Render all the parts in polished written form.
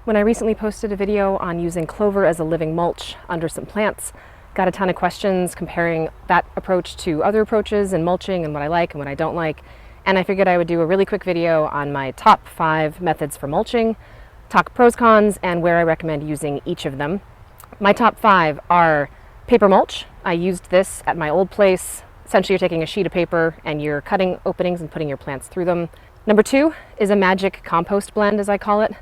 When I recently posted a video on using clover as a living mulch under some plants, got a ton of questions comparing that approach to other approaches and mulching and what I like and what I don't like. And I figured I would do a really quick video on my top 5 methods for mulching, talk pros, cons, and where I recommend using each of them. My top 5 are paper mulch. I used this at my old place. Essentially, you're taking a sheet of paper and you're cutting openings and putting your plants through them. Number 2 is a magic compost blend, as I call it.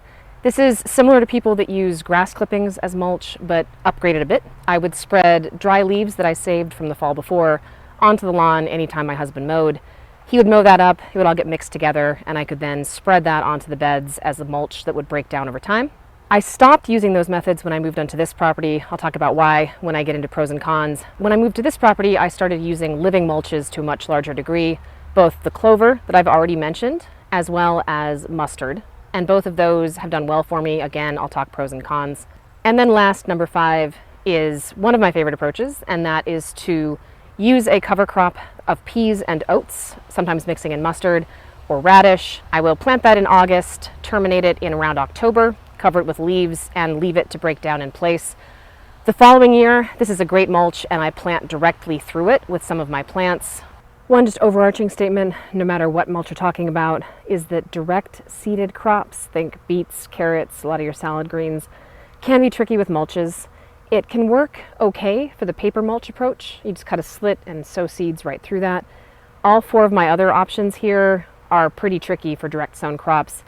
This is similar to people that use grass clippings as mulch, but upgraded a bit. I would spread dry leaves that I saved from the fall before onto the lawn anytime my husband mowed. He would mow that up, it would all get mixed together, and I could then spread that onto the beds as a mulch that would break down over time. I stopped using those methods when I moved onto this property. I'll talk about why when I get into pros and cons. When I moved to this property, I started using living mulches to a much larger degree, both the clover that I've already mentioned, as well as mustard. And both of those have done well for me. Again, I'll talk pros and cons. And then last, number 5, is one of my favorite approaches, and that is to use a cover crop of peas and oats, sometimes mixing in mustard or radish. I will plant that in August, terminate it in around October, cover it with leaves, and leave it to break down in place. The following year, this is a great mulch, and I plant directly through it with some of my plants. One just overarching statement, no matter what mulch you're talking about, is that direct seeded crops, think beets, carrots, a lot of your salad greens, can be tricky with mulches. It can work okay for the paper mulch approach. You just cut a slit and sow seeds right through that. All 4 of my other options here are pretty tricky for direct sown crops.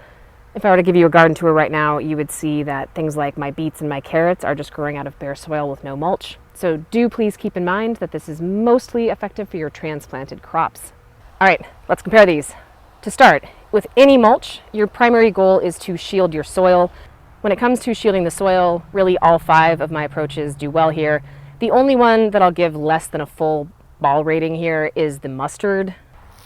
If I were to give you a garden tour right now, you would see that things like my beets and my carrots are just growing out of bare soil with no mulch. So do please keep in mind that this is mostly effective for your transplanted crops. All right, let's compare these. To start, with any mulch, your primary goal is to shield your soil. When it comes to shielding the soil, really all 5 of my approaches do well here. The only one that I'll give less than a full ball rating here is the mustard.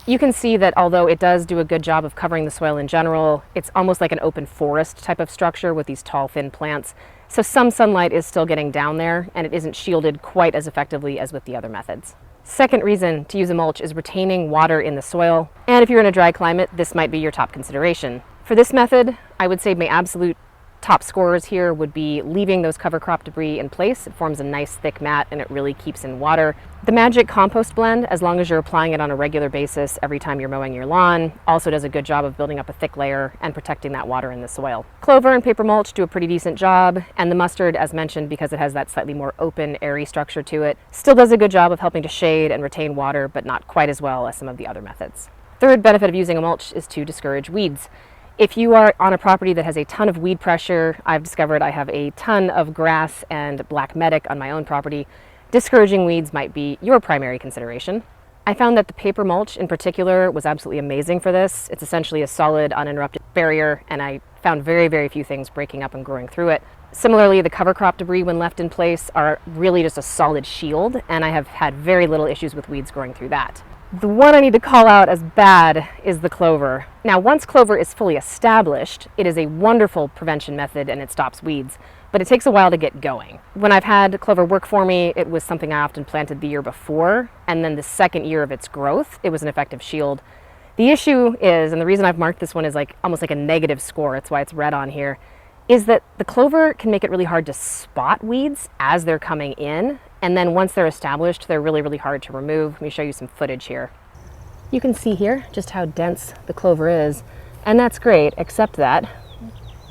You can see that although it does do a good job of covering the soil in general, it's almost like an open forest type of structure with these tall, thin plants. So some sunlight is still getting down there, and it isn't shielded quite as effectively as with the other methods. Second reason to use a mulch is retaining water in the soil. And if you're in a dry climate, this might be your top consideration. For this method, I would say my absolute top scorers here would be leaving those cover crop debris in place. It forms a nice thick mat and it really keeps in water. The magic compost blend, as long as you're applying it on a regular basis every time you're mowing your lawn, also does a good job of building up a thick layer and protecting that water in the soil. Clover and paper mulch do a pretty decent job, and the mustard, as mentioned, because it has that slightly more open, airy structure to it, still does a good job of helping to shade and retain water, but not quite as well as some of the other methods. Third benefit of using a mulch is to discourage weeds. If you are on a property that has a ton of weed pressure, I've discovered I have a ton of grass and black medic on my own property. Discouraging weeds might be your primary consideration. I found that the paper mulch in particular was absolutely amazing for this. It's essentially a solid, uninterrupted barrier, and I found very, very few things breaking up and growing through it. Similarly, the cover crop debris, when left in place, are really just a solid shield, and I have had very little issues with weeds growing through that. The one I need to call out as bad is the clover. Now, once clover is fully established, it is a wonderful prevention method and it stops weeds, but it takes a while to get going. When I've had clover work for me, it was something I often planted the year before, and then the second year of its growth, it was an effective shield. The issue is, and the reason I've marked this one as almost like a negative score, it's why it's red on here, is that the clover can make it really hard to spot weeds as they're coming in, and then once they're established, they're really, really hard to remove. Let me show you some footage here. You can see here just how dense the clover is, and that's great, except that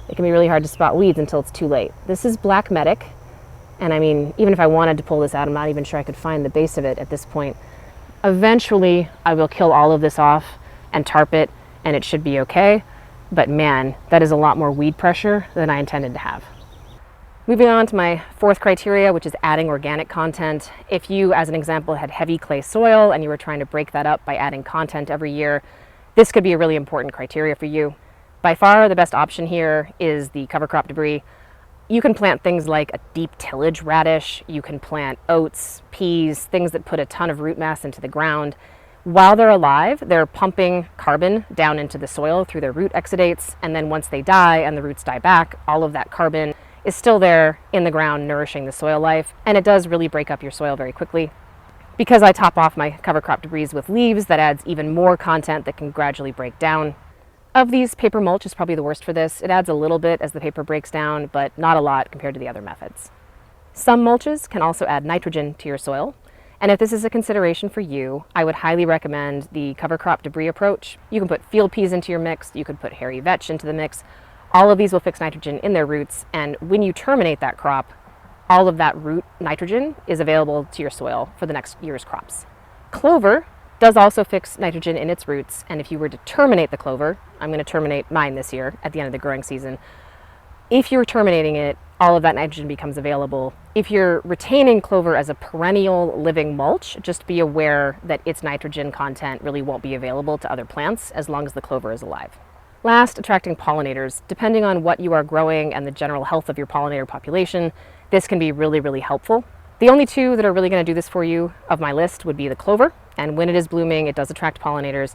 it can be really hard to spot weeds until it's too late. This is black medic, and I mean, even if I wanted to pull this out, I'm not even sure I could find the base of it at this point. Eventually, I will kill all of this off and tarp it, and it should be okay. But man, that is a lot more weed pressure than I intended to have. Moving on to my 4th criteria, which is adding organic content. If you, as an example, had heavy clay soil and you were trying to break that up by adding content every year, this could be a really important criteria for you. By far, the best option here is the cover crop debris. You can plant things like a deep tillage radish, you can plant oats, peas, things that put a ton of root mass into the ground. While they're alive, they're pumping carbon down into the soil through their root exudates, and then once they die and the roots die back, all of that carbon is still there in the ground nourishing the soil life, and it does really break up your soil very quickly. Because I top off my cover crop debris with leaves, that adds even more content that can gradually break down. Of these, paper mulch is probably the worst for this. It adds a little bit as the paper breaks down, but not a lot compared to the other methods. Some mulches can also add nitrogen to your soil. And if this is a consideration for you, I would highly recommend the cover crop debris approach. You can put field peas into your mix, you could put hairy vetch into the mix. All of these will fix nitrogen in their roots, and when you terminate that crop, all of that root nitrogen is available to your soil for the next year's crops. Clover does also fix nitrogen in its roots, and if you were to terminate the clover, I'm going to terminate mine this year at the end of the growing season. If you're terminating it, all of that nitrogen becomes available. If you're retaining clover as a perennial living mulch, just be aware that its nitrogen content really won't be available to other plants as long as the clover is alive. Last, attracting pollinators. Depending on what you are growing and the general health of your pollinator population, this can be really, really helpful. The only two that are really going to do this for you of my list would be the clover, and when it is blooming, it does attract pollinators,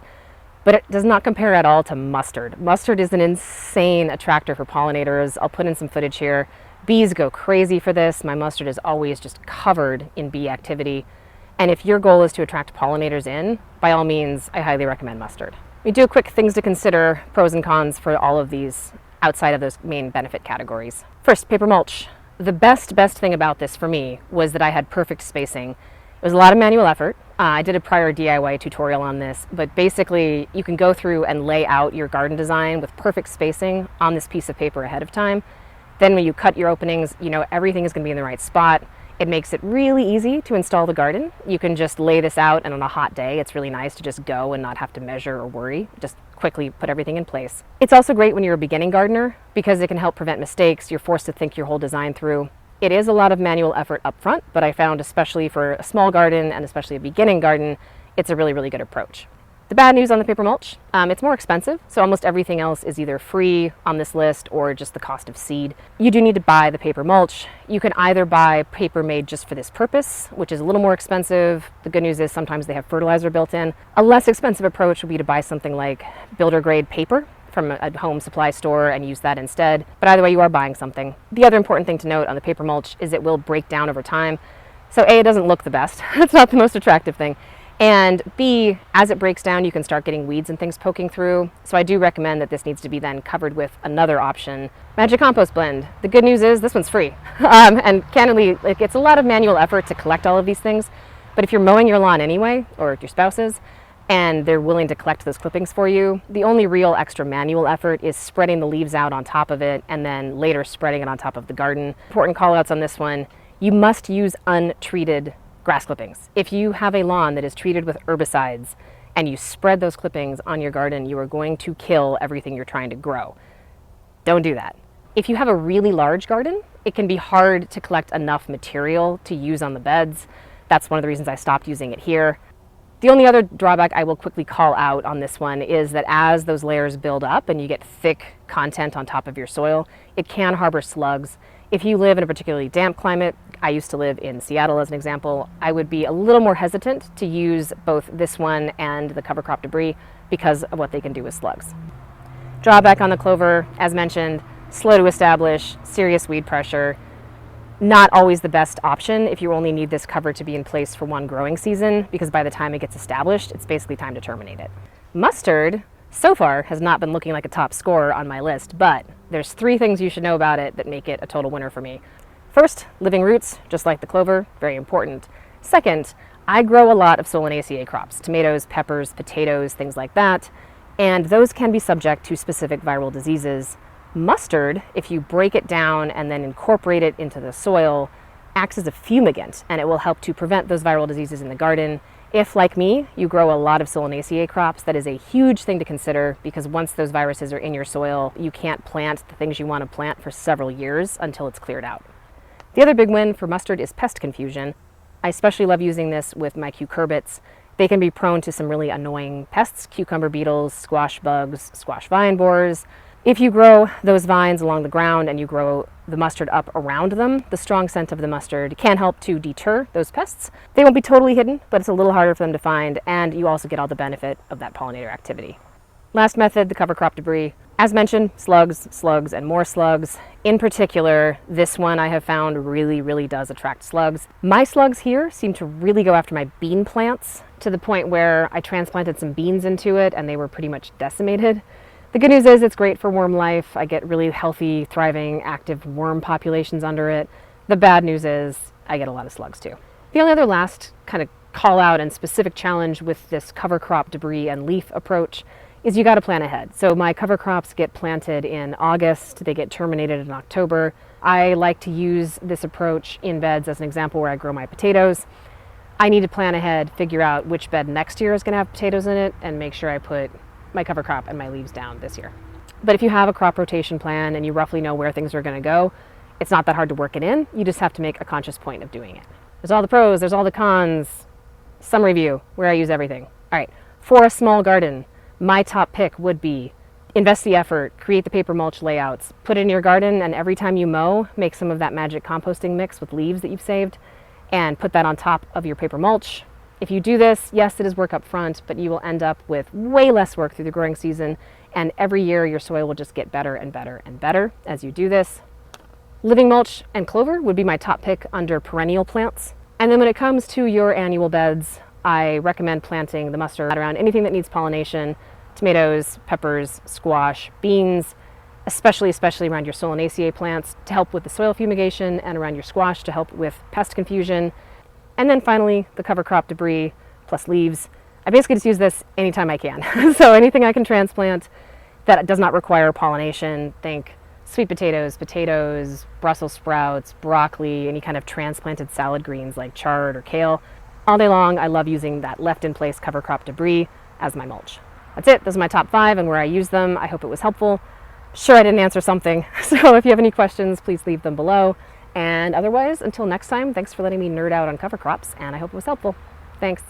but it does not compare at all to mustard. Mustard is an insane attractor for pollinators. I'll put in some footage here. Bees go crazy for this. My mustard is always just covered in bee activity. And if your goal is to attract pollinators in, by all means, I highly recommend mustard. We do quick things to consider, pros and cons for all of these outside of those main benefit categories. First, paper mulch. The best thing about this for me was that I had perfect spacing. It was a lot of manual effort. I did a prior DIY tutorial on this, but basically you can go through and lay out your garden design with perfect spacing on this piece of paper ahead of time. Then when you cut your openings, you know everything is going to be in the right spot. It makes it really easy to install the garden. You can just lay this out, and on a hot day, it's really nice to just go and not have to measure or worry. Just quickly put everything in place. It's also great when you're a beginning gardener because it can help prevent mistakes. You're forced to think your whole design through. It is a lot of manual effort up front, but I found especially for a small garden and especially a beginning garden, it's a really, really good approach. The bad news on the paper mulch, it's more expensive, so almost everything else is either free on this list or just the cost of seed. You do need to buy the paper mulch. You can either buy paper made just for this purpose, which is a little more expensive. The good news is sometimes they have fertilizer built in. A less expensive approach would be to buy something like builder grade paper from a home supply store and use that instead. But either way, you are buying something. The other important thing to note on the paper mulch is it will break down over time. So A, it doesn't look the best. It's not the most attractive thing. And B, as it breaks down, you can start getting weeds and things poking through. So I do recommend that this needs to be then covered with another option. Magic Compost Blend. The good news is this one's free. And candidly, it's a lot of manual effort to collect all of these things. But if you're mowing your lawn anyway, or your spouse is, and they're willing to collect those clippings for you, the only real extra manual effort is spreading the leaves out on top of it and then later spreading it on top of the garden. Important call outs on this one. You must use untreated grass clippings. If you have a lawn that is treated with herbicides and you spread those clippings on your garden, you are going to kill everything you're trying to grow. Don't do that. If you have a really large garden, it can be hard to collect enough material to use on the beds. That's one of the reasons I stopped using it here. The only other drawback I will quickly call out on this one is that as those layers build up and you get thick content on top of your soil, it can harbor slugs. If you live in a particularly damp climate, I used to live in Seattle as an example, I would be a little more hesitant to use both this one and the cover crop debris because of what they can do with slugs. Drawback on the clover, as mentioned, slow to establish, serious weed pressure, not always the best option if you only need this cover to be in place for one growing season, because by the time it gets established, it's basically time to terminate it. Mustard, so far, has not been looking like a top scorer on my list, but there's 3 things you should know about it that make it a total winner for me. First, living roots, just like the clover, very important. Second, I grow a lot of Solanaceae crops, tomatoes, peppers, potatoes, things like that, and those can be subject to specific viral diseases. Mustard, if you break it down and then incorporate it into the soil, acts as a fumigant, and it will help to prevent those viral diseases in the garden. If, like me, you grow a lot of Solanaceae crops, that is a huge thing to consider because once those viruses are in your soil, you can't plant the things you want to plant for several years until it's cleared out. The other big win for mustard is pest confusion. I especially love using this with my cucurbits. They can be prone to some really annoying pests, cucumber beetles, squash bugs, squash vine borers. If you grow those vines along the ground and you grow the mustard up around them, the strong scent of the mustard can help to deter those pests. They won't be totally hidden, but it's a little harder for them to find, and you also get all the benefit of that pollinator activity. Last method, the cover crop debris. As mentioned, slugs, and more slugs. In particular, this one I have found really does attract slugs. My slugs here seem to really go after my bean plants to the point where I transplanted some beans into it and they were pretty much decimated. The good news is it's great for worm life. I get really healthy, thriving, active worm populations under it. The bad news is I get a lot of slugs too. The only other last kind of call out and specific challenge with this cover crop debris and leaf approach is you got to plan ahead. So my cover crops get planted in August, they get terminated in October. I like to use this approach in beds as an example where I grow my potatoes. I need to plan ahead, figure out which bed next year is going to have potatoes in it, and make sure I put my cover crop and my leaves down this year. But if you have a crop rotation plan and you roughly know where things are going to go, it's not that hard to work it in. You just have to make a conscious point of doing it. There's all the pros, there's all the cons. Summary view, where I use everything. All right, for a small garden, my top pick would be invest the effort, create the paper mulch layouts, put it in your garden, and every time you mow, make some of that magic composting mix with leaves that you've saved and put that on top of your paper mulch. If you do this, yes, it is work up front, but you will end up with way less work through the growing season, and every year your soil will just get better and better and better as you do this. Living mulch and clover would be my top pick under perennial plants. And then when it comes to your annual beds, I recommend planting the mustard around anything that needs pollination: tomatoes, peppers, squash, beans, especially around your Solanaceae plants to help with the soil fumigation, and around your squash to help with pest confusion. And then finally, the cover crop debris plus leaves. I basically just use this anytime I can. So anything I can transplant that does not require pollination, think sweet potatoes, Brussels sprouts, broccoli, any kind of transplanted salad greens like chard or kale. All day long, I love using that left in place cover crop debris as my mulch. That's it. Those are my top 5 and where I use them. I hope it was helpful. Sure, I didn't answer something. So if you have any questions, please leave them below. And otherwise, until next time, thanks for letting me nerd out on cover crops, and I hope it was helpful. Thanks.